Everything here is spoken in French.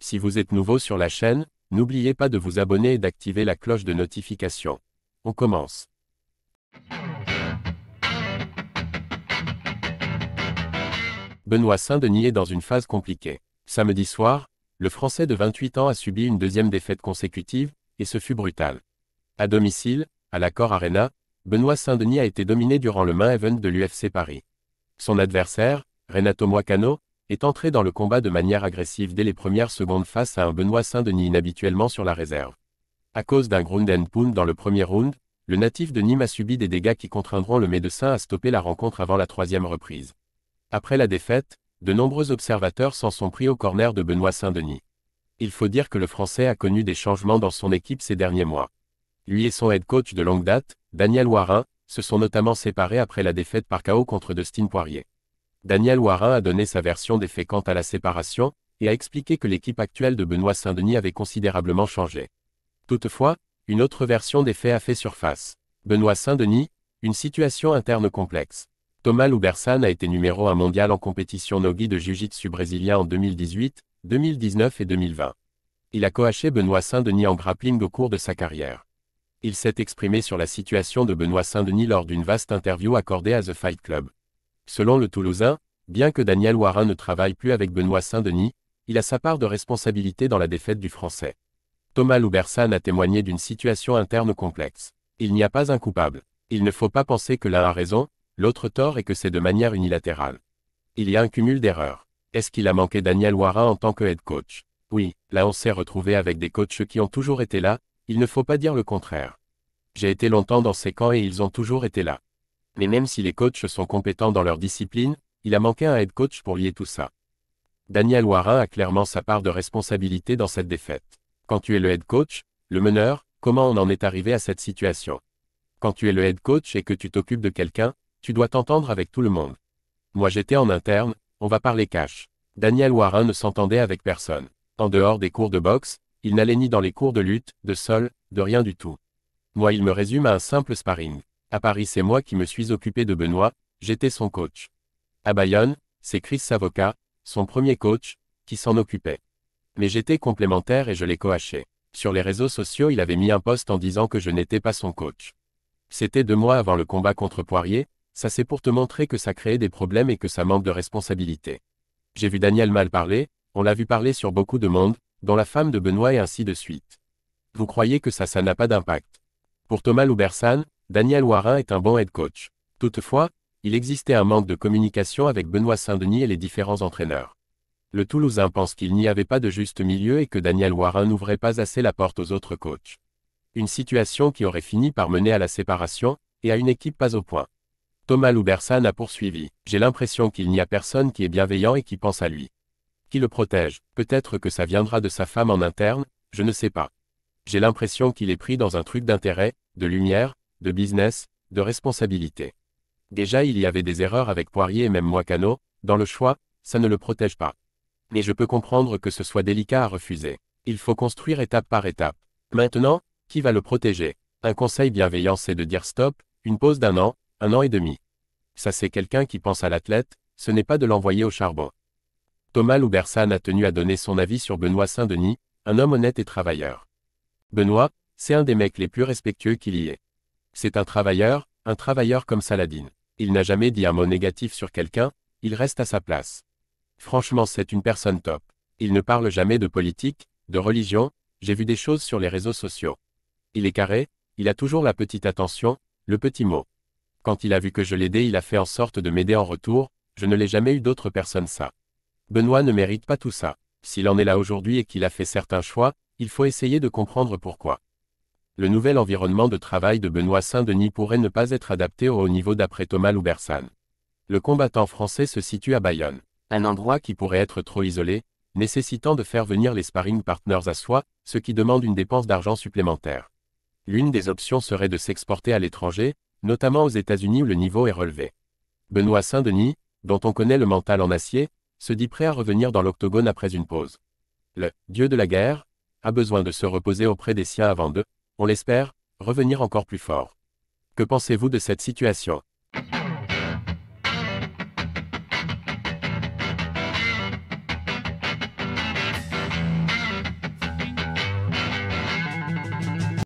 Si vous êtes nouveau sur la chaîne, n'oubliez pas de vous abonner et d'activer la cloche de notification. On commence. Benoît Saint-Denis est dans une phase compliquée. Samedi soir, le Français de 28 ans a subi une deuxième défaite consécutive, et ce fut brutal. À domicile, à l'Accor Arena, Benoît Saint-Denis a été dominé durant le main event de l'UFC Paris. Son adversaire, Renato Moicano, est entré dans le combat de manière agressive dès les premières secondes face à un Benoît Saint-Denis inhabituellement sur la réserve. À cause d'un ground and pound dans le premier round, le natif de Nîmes a subi des dégâts qui contraindront le médecin à stopper la rencontre avant la troisième reprise. Après la défaite, de nombreux observateurs s'en sont pris au corner de Benoît Saint-Denis. Il faut dire que le Français a connu des changements dans son équipe ces derniers mois. Lui et son head coach de longue date, Daniel Warin, se sont notamment séparés après la défaite par KO contre Dustin Poirier. Daniel Warin a donné sa version des faits quant à la séparation, et a expliqué que l'équipe actuelle de Benoît Saint-Denis avait considérablement changé. Toutefois, une autre version des faits a fait surface. Benoît Saint-Denis, une situation interne complexe. Thomas Loubersan a été numéro 1 mondial en compétition no-gi de jiu-jitsu brésilien en 2018, 2019 et 2020. Il a coaché Benoît Saint-Denis en grappling au cours de sa carrière. Il s'est exprimé sur la situation de Benoît Saint-Denis lors d'une vaste interview accordée à The Fight Club. Selon le Toulousain, bien que Daniel Warin ne travaille plus avec Benoît Saint-Denis, il a sa part de responsabilité dans la défaite du Français. Thomas Loubersan a témoigné d'une situation interne complexe. Il n'y a pas un coupable. Il ne faut pas penser que l'un a raison, l'autre tort et que c'est de manière unilatérale. Il y a un cumul d'erreurs. Est-ce qu'il a manqué Daniel Warin en tant que head coach? Oui, là on s'est retrouvé avec des coachs qui ont toujours été là, il ne faut pas dire le contraire. J'ai été longtemps dans ces camps et ils ont toujours été là. Mais même si les coachs sont compétents dans leur discipline, il a manqué un head coach pour lier tout ça. Daniel Warin a clairement sa part de responsabilité dans cette défaite. Quand tu es le head coach, le meneur, comment on en est arrivé à cette situation? Quand tu es le head coach et que tu t'occupes de quelqu'un, tu dois t'entendre avec tout le monde. Moi j'étais en interne, on va parler cash. Daniel Warin ne s'entendait avec personne. En dehors des cours de boxe, il n'allait ni dans les cours de lutte, de sol, de rien du tout. Moi il me résume à un simple sparring. À Paris c'est moi qui me suis occupé de Benoît, j'étais son coach. À Bayonne, c'est Chris Savoca, son premier coach, qui s'en occupait. Mais j'étais complémentaire et je l'ai coaché. Sur les réseaux sociaux il avait mis un post en disant que je n'étais pas son coach. C'était 2 mois avant le combat contre Poirier, ça c'est pour te montrer que ça créait des problèmes et que ça manque de responsabilité. J'ai vu Daniel mal parler, on l'a vu parler sur beaucoup de monde, dont la femme de Benoît et ainsi de suite. Vous croyez que ça n'a pas d'impact? Pour Thomas Loubersan, Daniel Warin est un bon head coach. Toutefois, il existait un manque de communication avec Benoît Saint-Denis et les différents entraîneurs. Le Toulousain pense qu'il n'y avait pas de juste milieu et que Daniel Warin n'ouvrait pas assez la porte aux autres coachs. Une situation qui aurait fini par mener à la séparation, et à une équipe pas au point. Thomas Loubersan a poursuivi. J'ai l'impression qu'il n'y a personne qui est bienveillant et qui pense à lui. Qui le protège? Peut-être que ça viendra de sa femme en interne, je ne sais pas. J'ai l'impression qu'il est pris dans un truc d'intérêt, de lumière, de business, de responsabilité. Déjà il y avait des erreurs avec Poirier et même Moicano, dans le choix, ça ne le protège pas. Mais je peux comprendre que ce soit délicat à refuser. Il faut construire étape par étape. Maintenant, qui va le protéger? Un conseil bienveillant c'est de dire stop, une pause d'1 an et demi. Ça c'est quelqu'un qui pense à l'athlète, ce n'est pas de l'envoyer au charbon. Thomas Loubersan a tenu à donner son avis sur Benoît Saint-Denis, un homme honnête et travailleur. Benoît, c'est un des mecs les plus respectueux qu'il y ait. C'est un travailleur comme Saladin. Il n'a jamais dit un mot négatif sur quelqu'un, il reste à sa place. Franchement c'est une personne top. Il ne parle jamais de politique, de religion, j'ai vu des choses sur les réseaux sociaux. Il est carré, il a toujours la petite attention, le petit mot. Quand il a vu que je l'aidais il a fait en sorte de m'aider en retour, je ne l'ai jamais eu d'autre personne ça. Benoît ne mérite pas tout ça. S'il en est là aujourd'hui et qu'il a fait certains choix, il faut essayer de comprendre pourquoi. Le nouvel environnement de travail de Benoît Saint-Denis pourrait ne pas être adapté au haut niveau d'après Thomas Loubersan. Le combattant français se situe à Bayonne. Un endroit qui pourrait être trop isolé, nécessitant de faire venir les sparring partners à soi, ce qui demande une dépense d'argent supplémentaire. L'une des options serait de s'exporter à l'étranger, notamment aux États-Unis où le niveau est relevé. Benoît Saint-Denis, dont on connaît le mental en acier, se dit prêt à revenir dans l'octogone après une pause. Le « dieu de la guerre » a besoin de se reposer auprès des siens avant de, on l'espère, revenir encore plus fort. Que pensez-vous de cette situation?